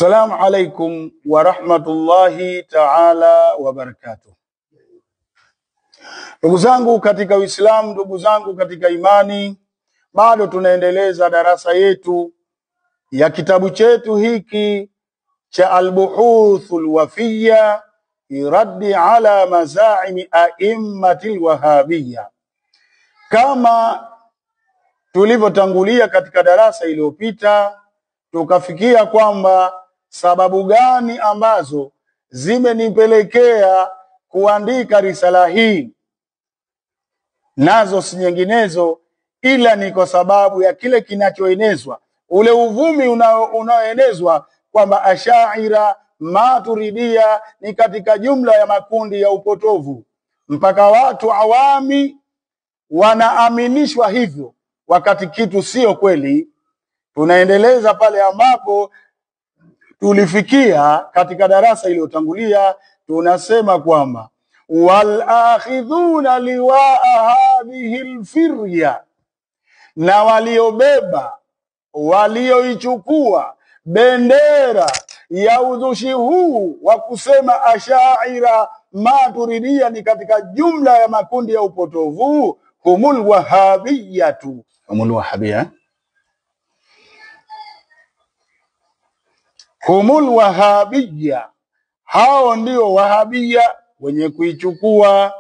Assalamu alaikum wa rahmatullahi ta'ala wa barakatuh. Ndugu zangu katika Uislamu, ndugu zangu katika imani, bado tunaendeleza darasa yetu ya kitabu chetu hiki cha Al-Buhuthul Wafiyya fi raddi ala mazaimi a'immatil wahabiyya. Kama tulivyotangulia katika darasa iliyopita, tukafikia kwamba sababu gani ambazo zimenipelekea kuandika risala hii, nazo si nyinginezo ila ni kwa sababu ya kile kinachoenezwa, ule uvumi unaoenezwa kwamba Ashaira, Maturidia ni katika jumla ya makundi ya upotovu, mpaka watu awami wanaaminishwa hivyo wakati kitu sio kweli. Tunaendeleza pale ambapo tulifikia katika darasa iliyotangulia. Tunasema kwamba wal akhidhuna liwaa hadhihi alfirya, na waliobeba, walioichukua bendera ya uzushi huu wa kusema Ashaira, Maturidia ni katika jumla ya makundi ya upotovu, humul wahabiyatu, humul wahabiyya, humul wahabiyya, hao ndio wahabia wenye kuichukua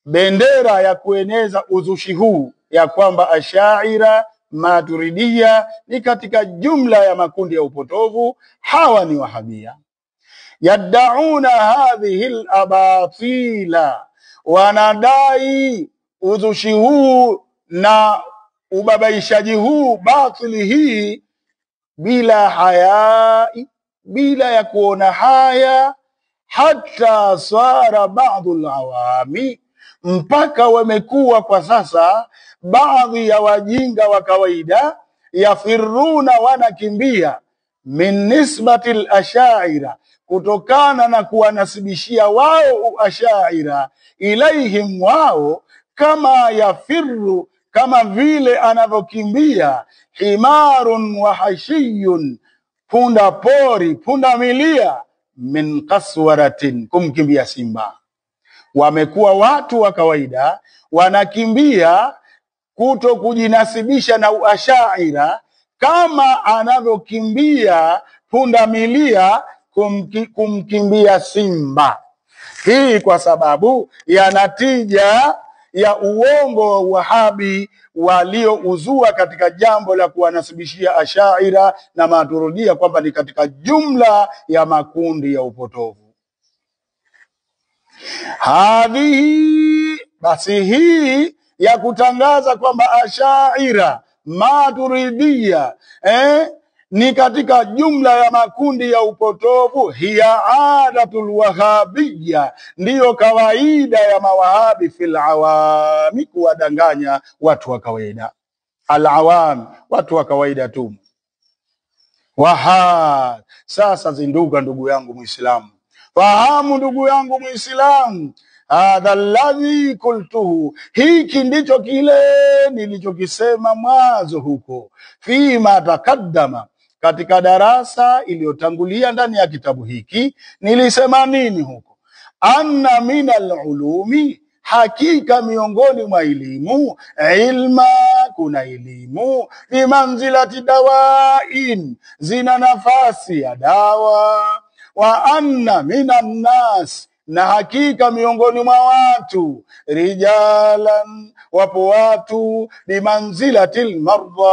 bendera ya kueneza uzushi huu ya kwamba Ashaira, Maturidia ni katika jumla ya makundi ya upotovu. Hawa ni wahabia. Yaddauna hadhihi al-abatila, wanadai uzushi huu na ubabaishaji huu, batili hii, bila hayai, bila ya kuona haya, hata sara baadhi awami, mpaka wamekuwa kwa sasa baadhi ya wajinga wa kawaida, yafiruna, wanakimbia, min nisbatil ashaira, kutokana na kuwanasibishia wao Ashaira, ilaihim, wao, kama yafiru, kama vile anavyokimbia himarun wa hashiyun, punda pori, punda milia, min kaswaratin, kumkimbia simba. Wamekuwa watu wa kawaida wanakimbia kuto kujinasibisha na Ashaira, kama anavyokimbia punda milia kumkimbia simba. Hii kwa sababu ya natija ya uongo wa Wahabi waliouzua katika jambo la kuwanasibishia Ashaira na Maturidia kwamba ni katika jumla ya makundi ya upotovu. Hadhihi, basi hii ya kutangaza kwamba Ashaira, Maturidia ni katika jumla ya makundi ya upotovu, hiya adatul wahabiyya, ndiyo kawaida ya mawahabi, fil awami, kuwadanganya watu wa kawaida. Al-awam, watu wa kawaida tu. Wahad, sasa zinduka ndugu yangu Muislamu, fahamu ndugu yangu Muislamu, hadha alladhi kultuhu, hiki ndicho kile nilichokisema mwanzo huko, fima takaddama, katika darasa iliyotangulia ndani ya kitabu hiki. Nilisema nini huko? Anna minal ulumi, hakika miongoni mwa elimu, ilma, kuna elimu, bimanzilati dawain, zina nafasi ya dawa, wa anna minan nas, na hakika miongoni mwa watu, rijalan, wapo watu, bimanzilatil marda,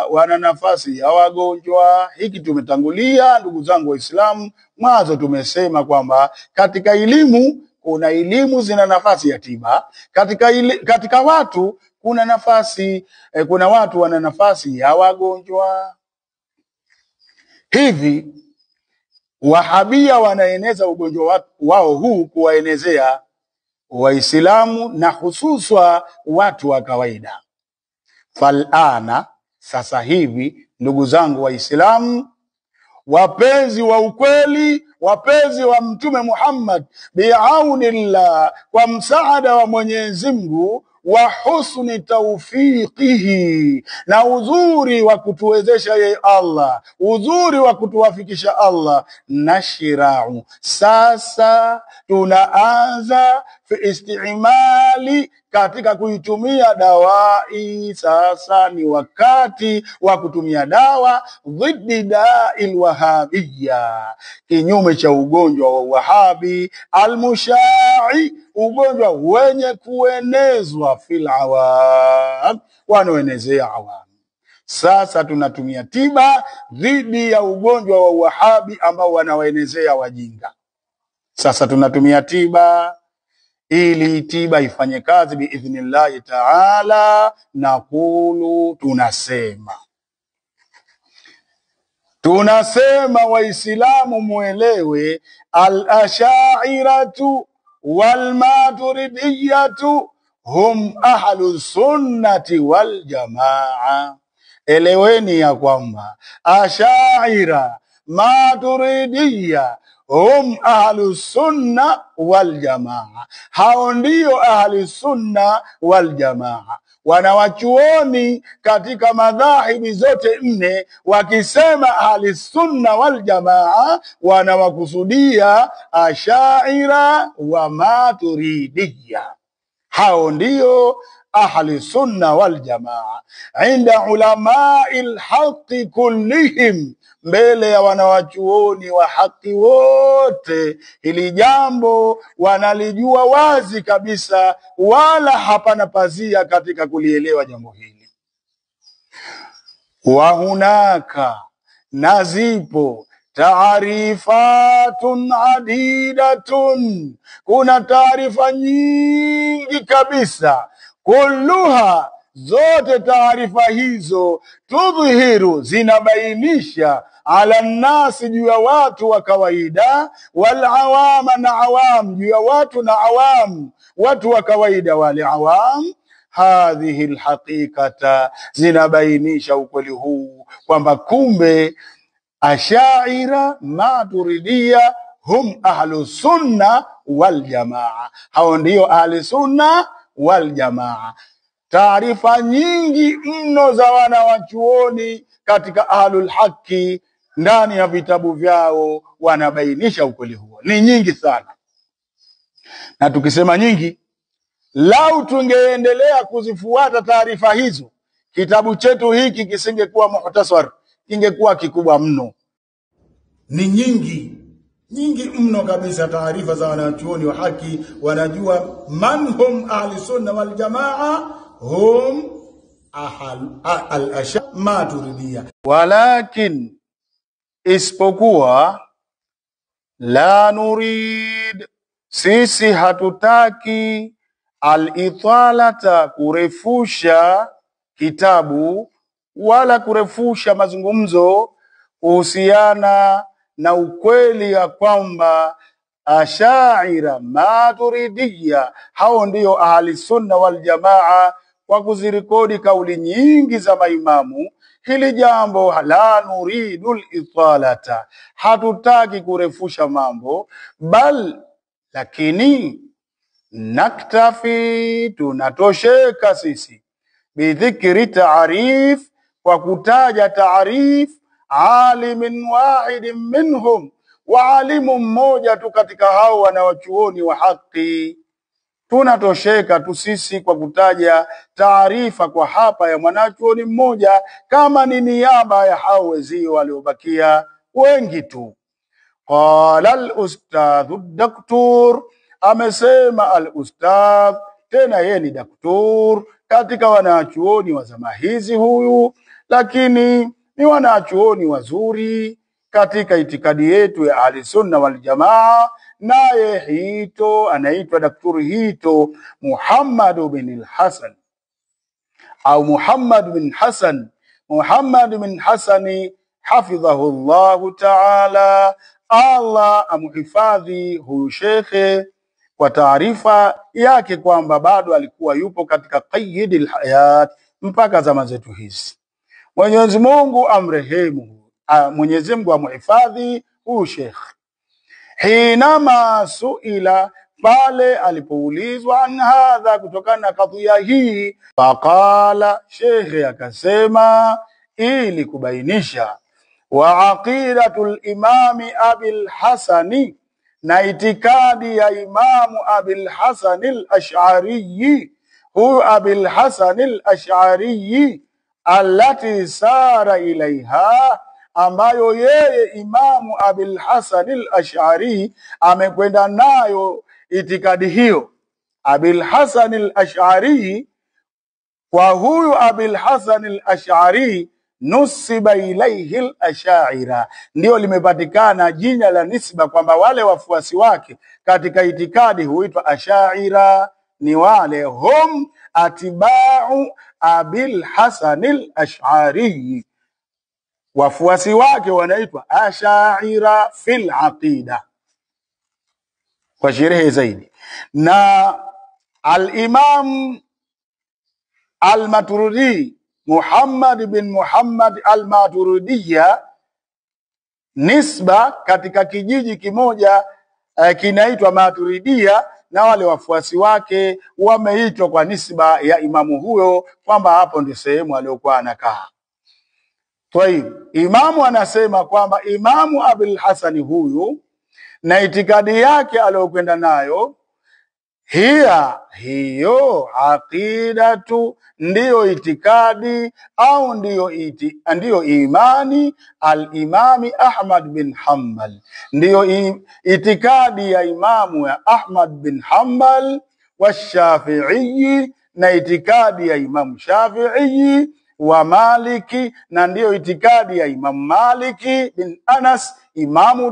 wana nafasi ya wagonjwa. Hiki tumetangulia ndugu zangu Waislamu. Mwanzo tumesema kwamba katika elimu, kuna elimu zina nafasi ya tiba, katika watu kuna nafasi, kuna watu wana nafasi ya wagonjwa. Hivi Wahabia wanaeneza ugonjwa wao huu kuwaenezea Waislamu na hususwa watu wa kawaida. Falana, sasa hivi ndugu zangu Waislamu, wapenzi wa ukweli, wapenzi wa Mtume Muhammad, biaunillah, kwa msaada wa Mwenyezi Mungu, wa husni tawfiqihi, na uzuri wa kutuwezesha yeye Allah, uzuri wa kutuwafikisha Allah. Nashra'u, sasa tunaanza fi istimali, katika kuitumia dawai. Sasa ni wakati wa kutumia dawa dhidi da'il wahabiyya, kinyume cha ugonjwa wa wahabi, almushai, ugonjwa wenye kuenezwa fil awam, wanaoenezea awam. Sasa tunatumia tiba dhidi ya ugonjwa wa wahabi ambao wanaoenezea wajinga. Sasa tunatumia tiba ili tiba ifanye kazi biidhnillahi ta'ala. Nakulu, tunasema Waislamu muelewe, al-ash'ariyatu wal maturidiyatu hum ahlu sunnati wal jamaa. Eleweni ya kwamba ash'ira, maturidiya hum ahlu sunna wal jamaa, hao ndio ahlu sunna wal jamaa. Wanawachuoni katika madhahibi zote nne wakisema ahli sunna wal jamaa wanawakusudia ashaira wa maturidiya, hao ndio ahli sunna wal jamaa. Inda ulama'il haqqi kullihim, mbele ya wanawachuoni wa haki wote, hili jambo wanalijua wazi kabisa, wala hapana pazia katika kulielewa jambo hili. Wa hunaka, nazipo, taarifatun adidatun, kuna taarifa nyingi kabisa, kulluha, zote taarifa hizo, tudhihiru, zinabainisha, ala nasi, juu ya watu wa kawaida, wal awama, na awam, juu ya watu na awam, watu wa kawaida wale awam, hadhihi alhaqiqata, zinabainisha ukweli huu kwamba kumbe ashaira maturidia hum ahlu sunna wal jamaa, hao ndio ahli sunna wal jamaa. Taarifa nyingi mno za wanawachuoni katika ahlul haki ndani ya vitabu vyao wanabainisha ukweli huo, ni nyingi sana. Na tukisema nyingi, lau tungeendelea kuzifuata taarifa hizo, kitabu chetu hiki kisingekuwa muhtasar, kingekuwa kikubwa mno. Ni nyingi mno kabisa taarifa za wanachuoni wa haki, wanajua man hum ahli sunna wal jamaa, hum al-asha maturidia. Walakin, isipokuwa, la nurid, sisi hatutaki, al-italata, kurefusha kitabu wala kurefusha mazungumzo kuhusiana na ukweli ya kwamba ashaira maturidia hao ndio ahli sunna wal jamaa, kwa kuzirekodi kauli nyingi za maimamu. Hili jambo la nuridul italata, hatutaki kurefusha mambo, bal, lakini, naktafi, tunatosheka sisi, bidhikri taarif, kwa kutaja taarif, alimin wahidin minhum, wa alimu mmoja tu katika hao wanawachuoni wa haki. Tunatosheka tu sisi kwa kutaja taarifa kwa hapa ya mwanachuoni mmoja, kama ni niaba ya hao wenzio waliobakia wengi tu. Qala al-ustadhu ad-daktur, amesema al-ustadh, tena yeye ni daktur katika wanachuoni wa zama hizi huyu, lakini ni wanachuoni wazuri katika itikadi yetu ya ahli sunna wal jamaa. Naye hito anaitwa daktari hito Muhammad bin Hassan au Muhammad bin Hassani, hafidhahu Allahu ta'ala, Allah amuhifadhi huyu shekhe, kwa taarifa yake kwamba bado alikuwa yupo katika qayyidil hayat mpaka zama zetu hizi. Mwenyezi Mungu amrehemu, Mwenyezi Mungu amuhifadhi huyu shekhe. Hinama suila, pale alipoulizwa an hadha, kutokana na kadhia hii, faqala, shekhe akasema, ili kubainisha, wa aqidatul imami Abil Hasani, na itikadi ya Imamu Abil Hasan al-Ash'ari, huyu Abil Hasan al-Ash'ari, allati sara ilaiha, ambayo yeye Imamu Abil Hasan al-Ash'ari amekwenda nayo itikadi hiyo. Abil Hasan al-Ash'ari, kwa huyu Abil Hasan al-Ash'ari nusiba ilaihi al-Ash'ira, ndio limepatikana jina la nisba kwamba wale wafuasi wake katika itikadi huitwa Ash'ira, ni wale hum atibau Abil Hasan al-Ash'ari, wafuasi wake wanaitwa Ash'ira fil aqida, kwa sherehe zaidi. Na al-Imam al-Maturidi, Muhammad bin Muhammad al-Maturidiya, nisba katika kijiji kimoja kinaitwa Maturidia, na wale wafuasi wake wameitwa kwa nisba ya imamu huyo kwamba hapo ndio sehemu aliyokuwa anakaa. Kwa hiyo imamu anasema kwamba Imamu Abil Hasani huyu na itikadi yake aliyokwenda nayo, hiyo aqidatu, ndiyo itikadi au ndiyo imani al-Imami Ahmad bin Hanbal, ndiyo itikadi ya Imamu ya Ahmad bin Hanbal, wa Shafi'i, na itikadi ya Imamu Shafi'i, wa Maliki, na ndiyo itikadi ya Imamu Maliki bin Anas, Imamu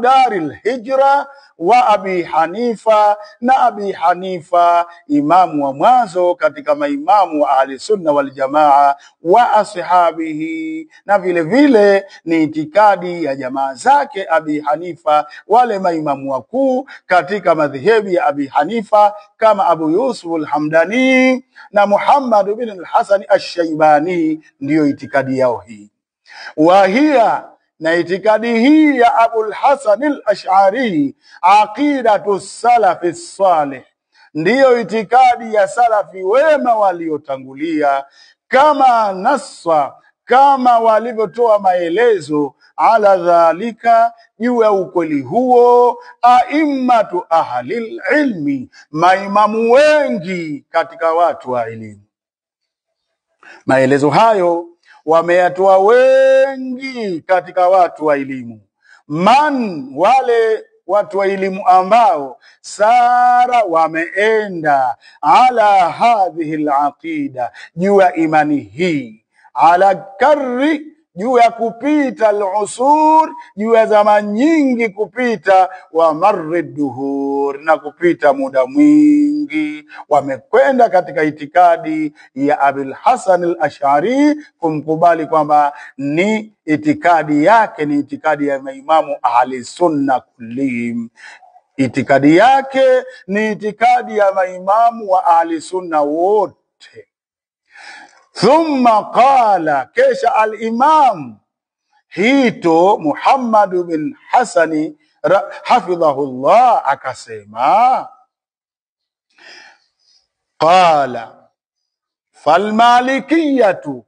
Darul Hijra, wa Abi Hanifa, na Abi Hanifa imamu wa mwanzo katika maimamu wa Ahli Sunna wal Jamaa, wa ashabihi, na vile vile ni itikadi ya jamaa zake Abi Hanifa, wale maimamu wakuu katika madhehebu ya Abi Hanifa kama Abu Yusuf al-Hamdani na Muhammad bin al-Hasan al-Shaybani, ndiyo itikadi yao hii. Wahia, na itikadi hii ya Abul Hasan al-Ash'ari, aqidatu salafi salih, ndiyo itikadi ya salafi wema waliotangulia, kama naswa, kama walivyotoa maelezo, ala dhalika, juu ya ukweli huo, aimmatu ahli ilmi, maimamu wengi katika watu wa elimu. Maelezo hayo wameyatoa wengi katika watu wa elimu. Man, wale watu wa elimu ambao sara, wameenda, ala hadhihi al-aqida, juu ya imani hii, ala karri, juu ya kupita, al-usur, juu ya zama nyingi kupita, wa marri duhur, na kupita muda mwingi, wamekwenda katika itikadi ya Abil Hasan al-Ash'ari, kumkubali kwamba ni itikadi yake, ni itikadi ya maimamu Ahli Sunna kullihim. Itikadi yake ni itikadi ya maimamu wa Ahli Sunna wote. Thumma qala, kesha al-Imam hito Muhammad bin Hasani hafidhahullah akasema, qala falmalikiyatu,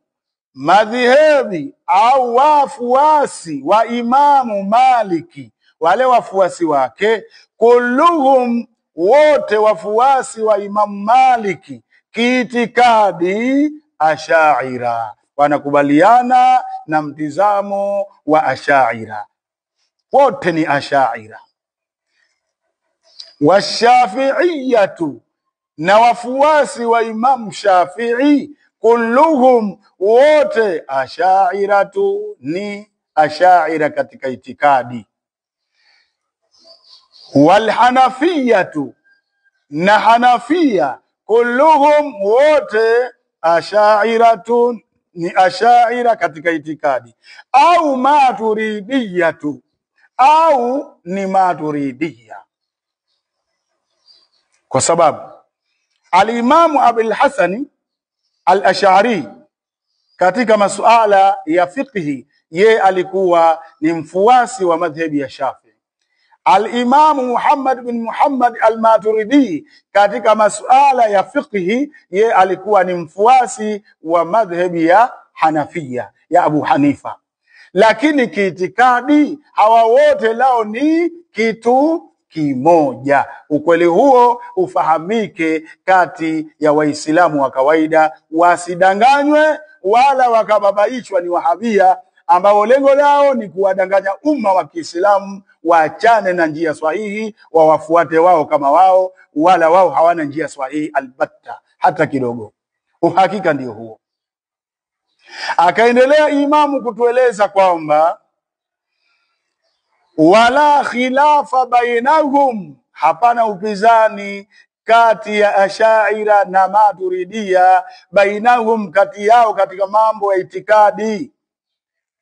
madhhabi au wafuasi wa Imamu Maliki, wale wafuasi wake, kulluhum, wote wafuasi wa Imamu Maliki kiitikadi Ash'ira, wanakubaliana na mtizamo wa Ash'ira, wote ni Ash'ira. Wa Shafi'iyatu, na wafuasi wa Imam Shafi'i, kulluhum, wote Ash'iratu, ni Ash'ira katika itikadi. Wal Hanafiyatu, na Hanafia, kulluhum, wote Ash'iratu, ni Ash'ira katika itikadi. Au Maturidiyatu, au ni Maturidiya, kwa sababu al-Imamu Abil Hasan al-Ash'ari katika masuala ya fiqhi, ye alikuwa ni mfuasi wa madhhabi ya Shafi'i. Al-Imamu Muhammad bin Muhammad al-Maturidi katika masuala ya fiqhi, ye alikuwa ni mfuasi wa madhhabi ya Hanafia ya Abu Hanifa, lakini kiitikadi hawa wote lao ni kitu kimoja. Ukweli huo ufahamike kati ya Waislamu wa kawaida, wasidanganywe wala wakababaishwa ni Wahabia ambao lengo lao ni kuwadanganya umma wa Kiislamu waachane na njia sahihi, wawafuate wao kama wao, wala wao hawana njia sahihi albatta hata kidogo. Uhakika ndio huo. Akaendelea Imamu kutueleza kwamba wala khilafa bainahum, hapana upizani kati ya Ashaira na Maturidia, bainahum, kati yao katika mambo ya itikadi.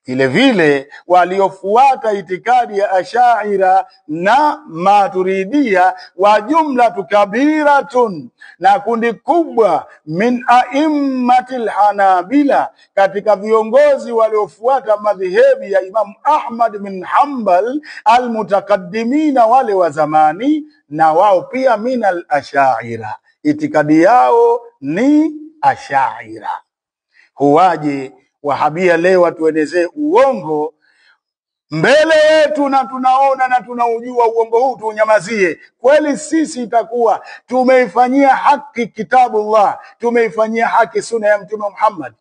Vile vile waliofuata itikadi ya Ashaira na Maturidia wa jumla kabiratun, na kundi kubwa, min aimmatil Hanabila, katika viongozi waliofuata madhehebu ya Imam Ahmad bin Hanbal almutaqaddimina, wale wa zamani, na wao pia minal Ashaira, itikadi yao ni Ashaira. Huwaje Wahabia leo watuenezee uongo mbele yetu na tunaona na tunaujua uongo huu, tuunyamazie? Kweli sisi itakuwa tumeifanyia haki kitabullah, tumeifanyia haki sunna ya Mtume Muhammad,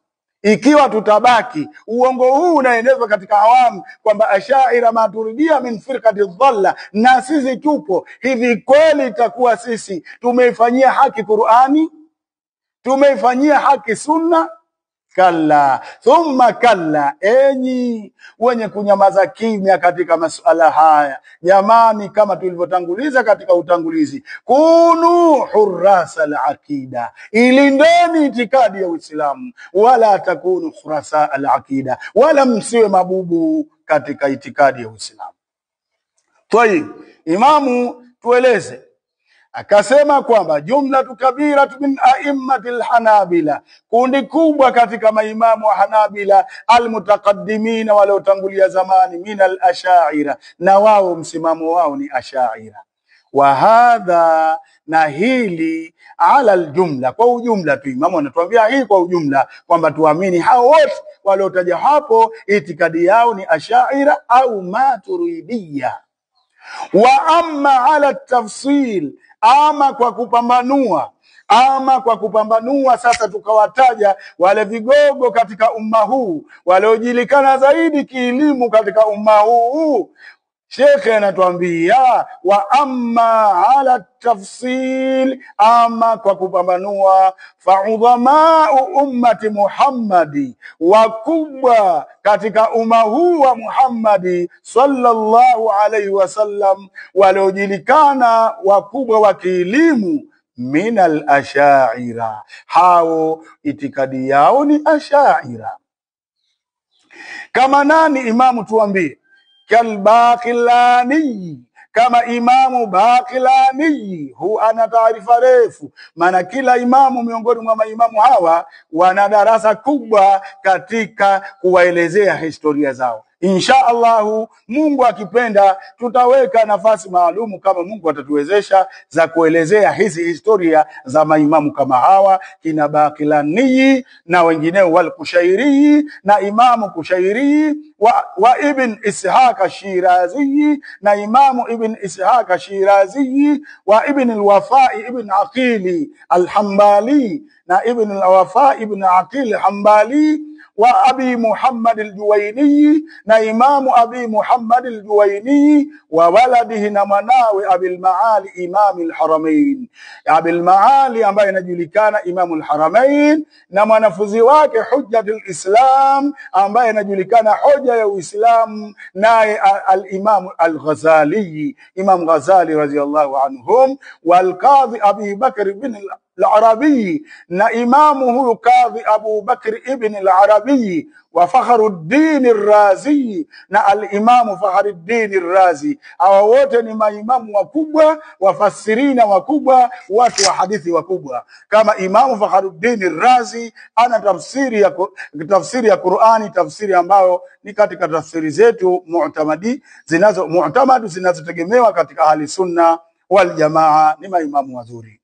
ikiwa tutabaki uongo huu unaenezwa katika awamu kwamba Ashaira Maturidia min firqati dhalla, na sisi tupo hivi? Kweli itakuwa sisi tumeifanyia haki Qur'ani, tumeifanyia haki sunna? Kalla thumma kalla. Enyi wenye kunyamaza kimya katika masuala haya, jamani, kama tulivyotanguliza katika utangulizi, kunu hurasa al-aqida, ilindeni itikadi ya Uislamu, wala takunu hurasa al-aqida, wala msiwe mabubu katika itikadi ya Uislamu. Tayeb, Imamu tueleze, akasema kwamba jumlatu kabiratu min aimmatil Hanabila, kundi kubwa katika maimamu wa Hanabila almutaqaddimina, waliotangulia zamani, minal Ashaira, na wao msimamo wao ni Ashaira. Wa hadha, na hili, ala aljumla, kwa ujumla tu. Imamu anatuambia hii kwa ujumla kwamba tuamini hao wote waliotaja hapo itikadi yao ni Ashaira au Maturidia. Wa amma ala tafsil, ama kwa kupambanua, sasa tukawataja wale vigogo katika umma huu waliojulikana zaidi kielimu katika umma huu. Shekhe anatuambia wa amma ala tafsil, ama kwa kupambanua, fa'udhama'u ummati Muhammadi, wakubwa katika umma huu wa Muhammadi sallallahu alaihi wasallam, waliojulikana wakubwa wa kielimu, minal Ashaira, hao itikadi yao ni Ashaira. Kama nani? Imamu tuambie. Kalbaqilani, kama Imamu Baqilani. Hu ana taarifa refu, maana kila imamu miongoni mwa maimamu hawa wana darasa kubwa katika kuwaelezea historia zao. Insha Allahu, Mungu akipenda, tutaweka nafasi maalumu kama Mungu atatuwezesha za kuelezea hizi historia za maimamu kama hawa, kina Baqilani na wengineo, wal Kushairi na Imamu Kushairi wa Ibn Ishaq Shirazi na Imamu Ibn Ishaq Shirazi wa Ibn al-Wafa Ibn Aqili al-Hanbali na Ibn al-Wafa Ibn Aqili al-Hanbali wa Abi Muhammad al-Juwayni na Imamu Abi Muhammad al-Juwayni wa waladihi na mwanawe Abil Maali Imam al-Haramain. Abil Maali ambaye anajulikana Imam al-Haramain, na mwanafunzi wake Hujjatul Islam ambaye anajulikana hoja ya Uislamu, naye al-Imam al-Ghazali, Imam Ghazali radhiyallahu anhum, wal Qadhi Abi Bakr bin al-Arabi, na imamu huyu Kadhi Abu Bakr ibn al-Arabi, wa Fakhruddin ar-Razi, na al-Imamu Fakhruddin ar-Razi. Hawa wote ni maimamu wakubwa, wafasirina wakubwa, watu wa hadithi wakubwa. Kama Imamu Fakhruddin ar-Razi ana tafsiri ya Qur'ani, tafsiri ambayo ni katika tafsiri zetu mu'tamadu zinazotegemewa katika ahli sunna wal jamaa, ni maimamu wazuri.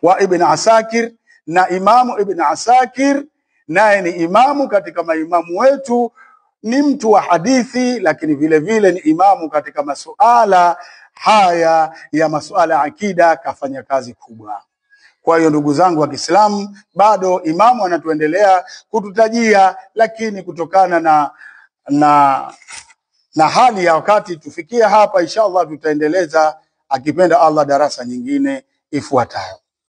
Wa Ibn Asakir, na Imamu Ibn Asakir naye ni imamu katika maimamu wetu, ni mtu wa hadithi, lakini vile vile ni imamu katika masuala haya ya masuala ya akida, kafanya kazi kubwa. Kwa hiyo ndugu zangu wa Kiislamu, bado imamu anatuendelea kututajia, lakini kutokana na hali ya wakati tufikia hapa, inshallah tutaendeleza akipenda Allah darasa nyingine ifuatayo.